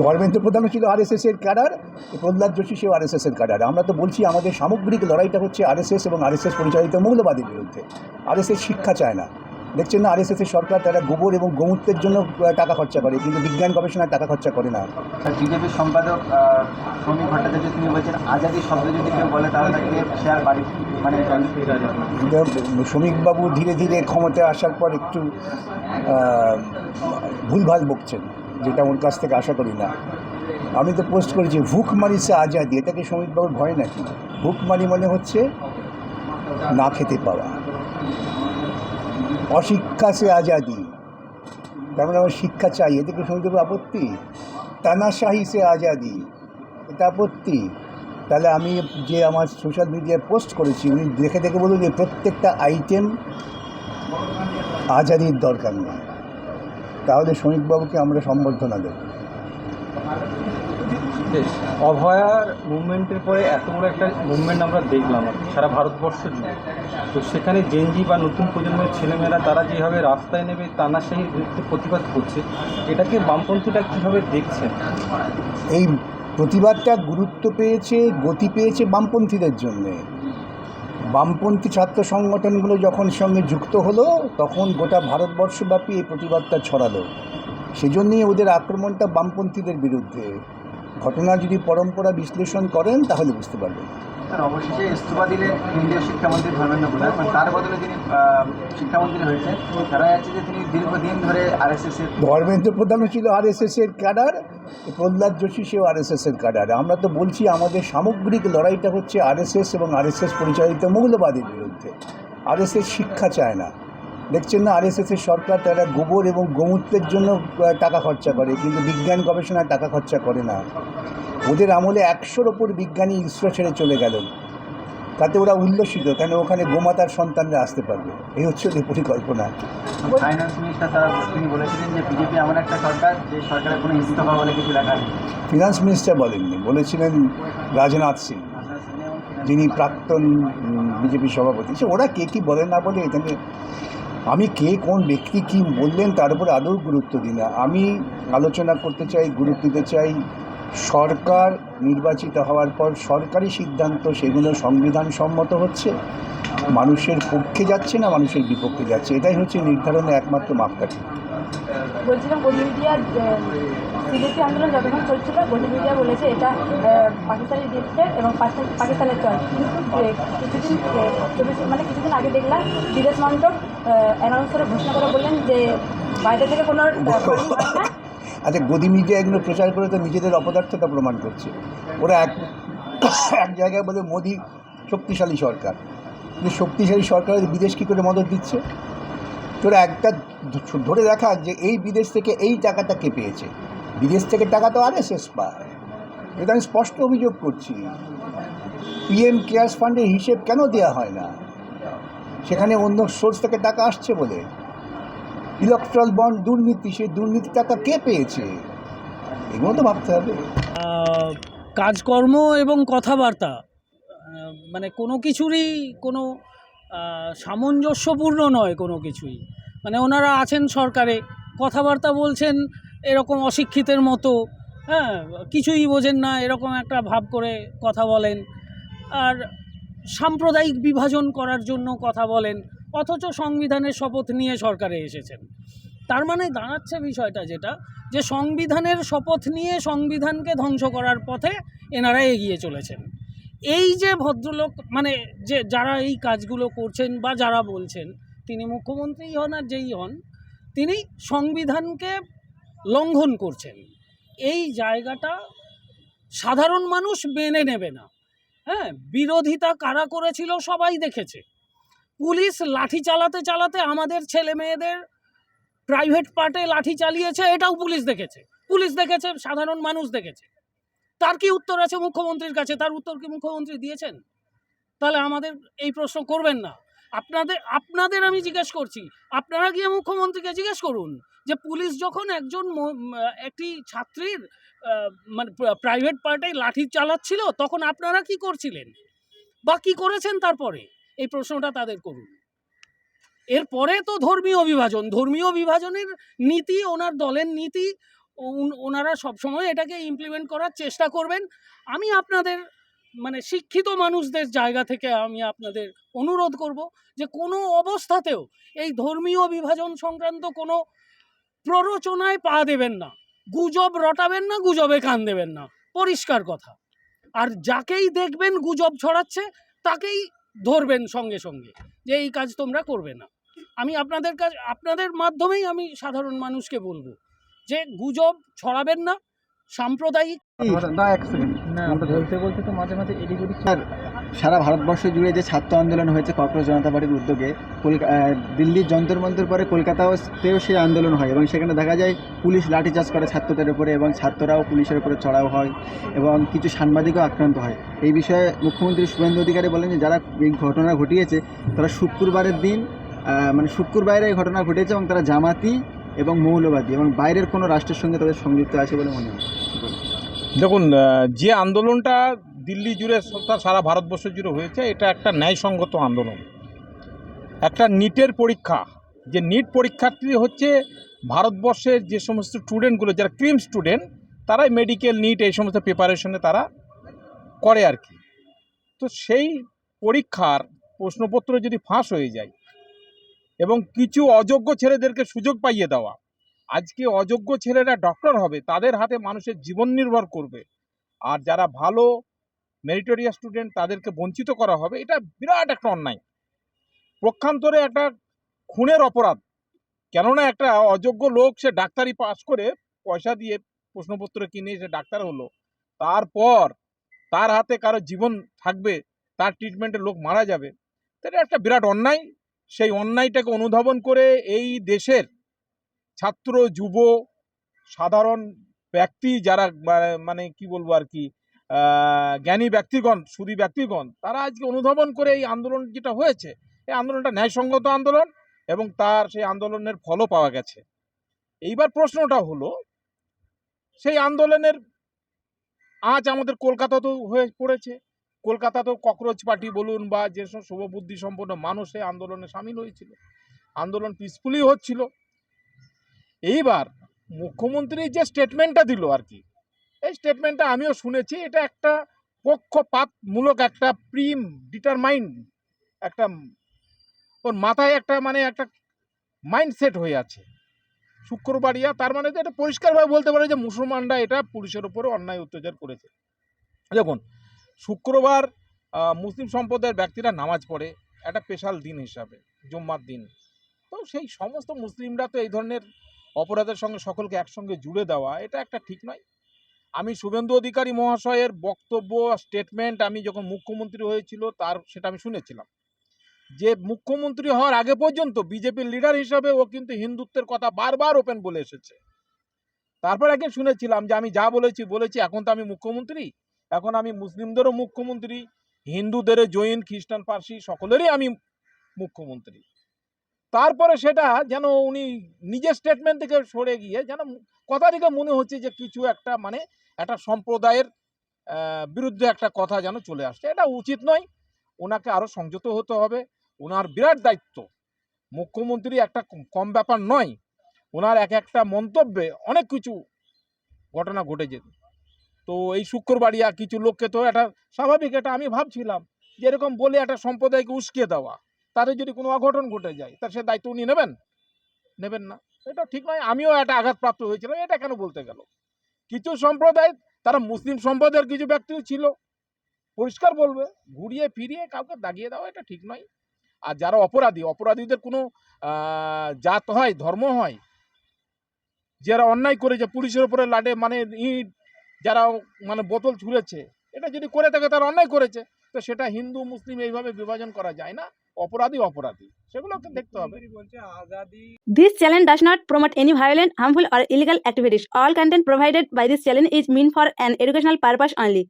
ধর্মেন্দ্র প্রধান ছিল আরএসএস এর ক্যাডার, প্রহ্লাদ যোশী সেও আরএসএস এর ক্যাডার। আমরা তো বলছি আমাদের সামগ্রিক লড়াইটা হচ্ছে আরএসএস এবং আরএসএস পরিচালিত মৌলবাদের বিরুদ্ধে। আরএসএস শিক্ষা চায় না, দেখছেন না আরএসএস এর সরকার তারা গোবর এবং গোমূত্রের জন্য টাকা খরচা করে, কিন্তু বিজ্ঞান গবেষণায় টাকা খরচা করে না। বিজেপির সম্পাদক শ্রমিক ভট্টাচার্য তিনি বলছেন আজাদি শব্দ যদি কেউ বলে তাহলে তাকে শেয়ার বাড়ি মানে শ্রমিকবাবু ধীরে ধীরে ক্ষমতায় আসার পর একটু ভুলভাল বকছেন, যেটা ওর কাছ থেকে আশা করি না। আমি তো পোস্ট করেছি ভুকমারি সে আজাদি, এটাকে শ্রমিকবাবুর ভয় নাকি? ভুকমারি মনে হচ্ছে না খেতে পাওয়া, অশিক্ষা সে আজাদি, তার মানে আমার শিক্ষা চাই, এদিকে শ্রমিকবাবু আপত্তি। তানাশাহি সে আজাদি, এটা আপত্তি। তাহলে আমি যে আমার সোশ্যাল মিডিয়ায় পোস্ট করেছি উনি দেখে দেখে বলুন যে প্রত্যেকটা আইটেম আজাদির দরকার নেই, তাহলে শ্রমিকবাবুকে আমরা সম্বর্ধনা দেব। অভয়ার মুভমেন্টের পরে এত বড় একটা মুভমেন্ট আমরা দেখলাম সারা ভারতবর্ষ জুড়ে, তো সেখানে জেনজি বা নতুন প্রজন্মের ছেলেমেয়েরা তারা যেভাবে রাস্তায় নেমে তানাশাহির বিরুদ্ধে প্রতিবাদ করছে, এটাকে বামপন্থীরা কীভাবে দেখছেন? এই প্রতিবাদটা গুরুত্ব পেয়েছে, গতি পেয়েছে বামপন্থীদের জন্যে। বামপন্থী ছাত্র সংগঠনগুলো যখন সঙ্গে যুক্ত হলো তখন গোটা ভারতবর্ষব্যাপী এই প্রতিবাদটা ছড়ালো। সেজন্যই ওদের আক্রমণটা বামপন্থীদের বিরুদ্ধে। ঘটনা যদি পরম্পরা বিশ্লেষণ করেন তাহলে বুঝতে পারবেন। স্যার অবশেষে ইস্তফা দিলেন কেন্দ্রীয় শিক্ষামন্ত্রী ধর্মেন্দ্র প্রধান, তার বদলে তিনি শিক্ষামন্ত্রী হয়েছেন। তারা যাচ্ছে যে তিনি দীর্ঘদিন ধরে আরএসএস এর ধর্মেন্দ্র প্রধান ছিল আরএসএস এর ক্যাডার, প্রহ্লাদ যোশী সেও আরএসএস এর ক্যাডার। আমরা তো বলছি আমাদের সামগ্রিক লড়াইটা হচ্ছে আরএসএস এবং আরএসএস পরিচালিত মৌলবাদের বিরুদ্ধে। আরএসএস শিক্ষা চায় না, দেখছেন না আরএসএস এর সরকার তারা গোবর এবং গোমূত্রের জন্য টাকা খরচা করে, কিন্তু বিজ্ঞান গবেষণায় টাকা খরচা করে না। ওদের আমলে 100-র ওপর বিজ্ঞানী ইসরো ছেড়ে চলে গেল, তাতে ওরা উল্লসিত, কেন ওখানে গোমাতার সন্তানরা আসতে পারবে। এই হচ্ছে ওদের পরিকল্পনা। ফাইন্যান্স মিনিস্টার তারা তিনি বলেছিলেন যে বিজেপি এমন একটা সরকার যে সরকারের কোনো ইস্তফা বলে কিছু লেখা নেই। ফিনান্স মিনিস্টার বলেননি, বলেছিলেন রাজনাথ সিং, যিনি প্রাক্তন বিজেপি সভাপতি। সে ওরা কে কী বলেন না বলে এখানে আমি কে কোন ব্যক্তি কী বললেন তার উপর আদৌ গুরুত্ব দিই না। আমি আলোচনা করতে চাই, গুরুত্ব দিতে চাই সরকার নির্বাচিত হওয়ার পর সরকারি সিদ্ধান্ত সেগুলো সংবিধান সম্মত হচ্ছে, মানুষের পক্ষে যাচ্ছে না মানুষের বিপক্ষে যাচ্ছে, এটাই হচ্ছে নির্ধারণের একমাত্র মাপকাঠি। বলছিলাম গদি মিডিয়া সিলেটি আন্দোলন যতক্ষণ চলছিল গদি মিডিয়া বলেছে এটা পাকিস্তানের ডিক্টেট এবং পাকিস্তানের চয়েস, কিন্তু কিছুদিন আগে দেখলাম বিদেশ মন্ত্রক অ্যানাউন্স করে ঘোষণা করে বললেন যে বাইরে থেকে কোনো আচ্ছা, গদি মিডিয়া এগুলো প্রচার করে তো নিজেদের অপদার্থতা প্রমাণ করছে। ওরা এক জায়গায় বলে মোদি শক্তিশালী সরকার, কিন্তু শক্তিশালী সরকারের বিদেশ কী করে মদত দিচ্ছে? তোরা একটা ধরে দেখা যে এই বিদেশ থেকে এই টাকাটা কে পেয়েছে। বিদেশ থেকে টাকা তো আরএসএস পায়, এটা আমি স্পষ্ট অভিযোগ করছি। পিএম কেয়ার্স ফান্ডের হিসেব কেন দেওয়া হয় না? সেখানে অন্য সোর্স থেকে টাকা আসছে বলে। ইলেকট্রাল বন্ড দুর্নীতি, সেই দুর্নীতি টাকা কে পেয়েছে? এগুলো তো ভাবতে হবে। কাজকর্ম এবং কথাবার্তা মানে কোনো কিছুরই কোনো সামঞ্জস্যপূর্ণ নয়, কোনো কিছুই। মানে ওনারা আছেন সরকারে, কথাবার্তা বলছেন এরকম অশিক্ষিতের মতো, হ্যাঁ, কিছুই বোঝেন না এরকম একটা ভাব করে কথা বলেন, আর সাম্প্রদায়িক বিভাজন করার জন্য কথা বলেন, অথচ সংবিধানের শপথ নিয়ে সরকারে এসেছেন। তার মানে দাঁড়াচ্ছে বিষয়টা যেটা, যে সংবিধানের শপথ নিয়ে সংবিধানকে ধ্বংস করার পথে এনারা এগিয়ে চলেছেন। এই যে ভদ্রলোক মানে যে যারা এই কাজগুলো করছেন বা যারা বলছেন, তিনি মুখ্যমন্ত্রী হন আর যেই হন, তিনি সংবিধানকে লঙ্ঘন করছেন। এই জায়গাটা সাধারণ মানুষ মেনে নেবে না। হ্যাঁ, বিরোধিতা কারা করেছিল সবাই দেখেছে। পুলিশ লাঠি চালাতে চালাতে আমাদের ছেলে মেয়েদের প্রাইভেট পার্টে লাঠি চালিয়েছে, এটাও পুলিশ দেখেছে। পুলিশ দেখেছে, সাধারণ মানুষ দেখেছে। তার কি উত্তর আছে মুখ্যমন্ত্রীর কাছে? তার উত্তর কি মুখ্যমন্ত্রী দিয়েছেন? তাহলে আমাদের এই প্রশ্ন করবেন না। আপনাদের আমি জিজ্ঞেস করছি, আপনারা গিয়ে মুখ্যমন্ত্রীকে জিজ্ঞেস করুন যে পুলিশ যখন একটি ছাত্রীর মানে প্রাইভেট পার্টে লাঠি চালাচ্ছিল তখন আপনারা কি করছিলেন বা কি করেছেন? তারপরে এই প্রশ্নটা তাদের করুন। এরপরে তো ধর্মীয় বিভাজনের নীতি, ওনার দলের নীতি, ওনারা সবসময় এটাকে ইমপ্লিমেন্ট করার চেষ্টা করবেন। আমি আপনাদের মানে শিক্ষিত মানুষদের জায়গা থেকে আমি আপনাদের অনুরোধ করব যে কোনো অবস্থাতেও এই ধর্মীয় বিভাজন সংক্রান্ত কোনো প্ররোচনায় পা দেবেন না, গুজব রটাবেন না, গুজবে কান দেবেন না, পরিষ্কার কথা। আর যাকেই দেখবেন গুজব ছড়াচ্ছে তাকেই ধরবেন সঙ্গে সঙ্গে যে এই কাজ তোমরা করবে না। আমি আপনাদের মাধ্যমেই আমি সাধারণ মানুষকে বলবো যে গুজব ছড়াবেন না, সাম্প্রদায়িক সারা ভারতবর্ষ জুড়ে যে ছাত্র আন্দোলন হয়েছে ককরোচ জনতা পার্টির উদ্যোগে, দিল্লির যন্তর মন্তর পরে কলকাতাতেও সেই আন্দোলন হয় এবং সেখানে দেখা যায় পুলিশ লাঠিচার্জ করে ছাত্রদের উপরে এবং ছাত্ররাও পুলিশের উপরে চড়াও হয় এবং কিছু সাংবাদিকও আক্রান্ত হয়। এই বিষয়ে মুখ্যমন্ত্রী শুভেন্দু অধিকারী বলেন যে যারা এই ঘটনা ঘটিয়েছে তারা শুক্রবারের দিন মানে শুক্রবারে এই ঘটনা ঘটেছে এবং তারা জামাতি এবং মৌলবাদী এবং বাইরের কোনো রাষ্ট্রের সঙ্গে তাদের সংযুক্ত আছে বলে মনে হয়। দেখুন, যে আন্দোলনটা দিল্লি জুড়ে সারা ভারতবর্ষ জুড়ে হয়েছে, এটা একটা ন্যায়সঙ্গত আন্দোলন। একটা নিটের পরীক্ষা, যে নিট পরীক্ষার্থী হচ্ছে ভারতবর্ষের যে সমস্ত স্টুডেন্টগুলো যারা ক্রিম স্টুডেন্ট, তারাই মেডিকেল নিট এই সমস্ত প্রিপারেশনে তারা করে আর কি। তো সেই পরীক্ষার প্রশ্নপত্র যদি ফাঁস হয়ে যায় এবং কিছু অযোগ্য ছেলেদেরকে সুযোগ পাইয়ে দেওয়া, আজকে অযোগ্য ছেলেরা ডক্টর হবে, তাদের হাতে মানুষের জীবন নির্ভর করবে, আর যারা ভালো মেরিটোরিয়াস স্টুডেন্ট তাদেরকে বঞ্চিত করা হবে, এটা বিরাট একটা অন্যায়, পক্ষান্তরে একটা খুনের অপরাধ। কেননা একটা অযোগ্য লোক সে ডাক্তারি পাস করে পয়সা দিয়ে প্রশ্নপত্র কিনে সে ডাক্তার হলো, তারপর তার হাতে কারো জীবন থাকবে, তার ট্রিটমেন্টে লোক মারা যাবে, এটা একটা বিরাট অন্যায়। সেই অন্যায়টাকে অনুধাবন করে এই দেশের ছাত্র, যুব, সাধারণ ব্যক্তি যারা মানে কি বলবো আর কি, জ্ঞানী ব্যক্তিগণ, সুধী ব্যক্তিগণ, তারা আজকে অনুধাবন করে এই আন্দোলন যেটা হয়েছে, এই আন্দোলনটা ন্যায়সঙ্গত আন্দোলন এবং তার সেই আন্দোলনের ফলও পাওয়া গেছে। এইবার প্রশ্নটা হলো, সেই আন্দোলনের আজ আমাদের কলকাতাতেও হয়ে পড়েছে। কলকাতাতেও ককরোচ পার্টি বলুন বা যেসব শুভবুদ্ধি সম্পন্ন মানুষ এই আন্দোলনে সামিল হয়েছিল, আন্দোলন পিসফুলি হচ্ছিল। এইবার মুখ্যমন্ত্রী যে স্টেটমেন্টটা দিল আর কি, এই স্টেটমেন্টটা আমিও শুনেছি, এটা একটা পক্ষপাতমূলক, একটা ডিটারমাইন্ড, একটা ওর মাথায় একটা মানে একটা মাইন্ডসেট হয়ে আছে শুক্রবারিয়া। তার মানে এটা পরিষ্কারভাবে বলতে পারে যে মুসলমানরা এটা পুলিশের উপরে অন্যায় অত্যাচার করেছে। দেখুন, শুক্রবার মুসলিম সম্প্রদায়ের ব্যক্তিরা নামাজ পড়ে একটা স্পেশাল দিন হিসাবে, জুম্মার দিন। তো সেই সমস্ত মুসলিমরা তো এই ধরনের অপরাধের সঙ্গে সকলকে একসঙ্গে জুড়ে দেওয়া, এটা একটা ঠিক নয়। আমি শুভেন্দু অধিকারী মহাশয়ের বক্তব্য, স্টেটমেন্ট আমি যখন মুখ্যমন্ত্রী হয়েছিল সেটা আমি শুনেছিলাম, যে মুখ্যমন্ত্রী হওয়ার আগে পর্যন্ত বিজেপির লিডার হিসাবে ও কিন্তু হিন্দুত্বের কথা বারবার ওপেন বলে এসেছে। তারপর একদিন শুনেছিলাম যে আমি যা বলেছি, এখন তো আমি মুখ্যমন্ত্রী, এখন আমি মুসলিমদেরও মুখ্যমন্ত্রী, হিন্দুদেরও, জৈন, খ্রিস্টান, পার্সি সকলেরই আমি মুখ্যমন্ত্রী। তারপরে সেটা যেন উনি নিজের স্টেটমেন্ট থেকে সরে গিয়ে যেন কথা থেকে মনে হচ্ছে যে কিছু একটা মানে একটা সম্প্রদায়ের বিরুদ্ধে একটা কথা যেন চলে আসছে। এটা উচিত নয়, ওনাকে আরও সংযত হতে হবে। ওনার বিরাট দায়িত্ব, মুখ্যমন্ত্রী একটা কম ব্যাপার নয়, ওনার একটা মন্তব্যে অনেক কিছু ঘটনা ঘটেছে। তো এই শুক্রবারিয়া কিছু লোককে তো এটা স্বাভাবিক, এটা আমি ভাবছিলাম যে এরকম বলে একটা সম্প্রদায়কে উস্কিয়ে দেওয়া, তাদের যদি কোনো অঘটন ঘটে যায় তার সে দায়িত্ব উনি নেবেন না, এটা ঠিক নয়। আমিও একটা আঘাতপ্রাপ্ত হয়েছিলাম, এটা কেন বলতে গেল। কিছু সম্প্রদায়, তারা মুসলিম সম্প্রদায়ের কিছু ব্যক্তিও ছিল, পরিষ্কার বলবে, ঘুরিয়ে ফিরিয়ে কাউকে দাগিয়ে দেওয়া এটা ঠিক নয়। আর যারা অপরাধীদের কোনো জাত হয়, ধর্ম হয়, যারা অন্যায় করেছে, পুলিশের উপরে লাঠি মানে ইট, যারা মানে বোতল ছুঁড়েছে, এটা যদি করে থাকে তারা অন্যায় করেছে, তো সেটা হিন্দু মুসলিম এইভাবে বিভাজন করা যায় না। অপরাধী সেগুলোকে দেখতে হবে। This channel does not promote any violent, harmful or illegal activities. All content provided by this channel is meant for an educational purpose only.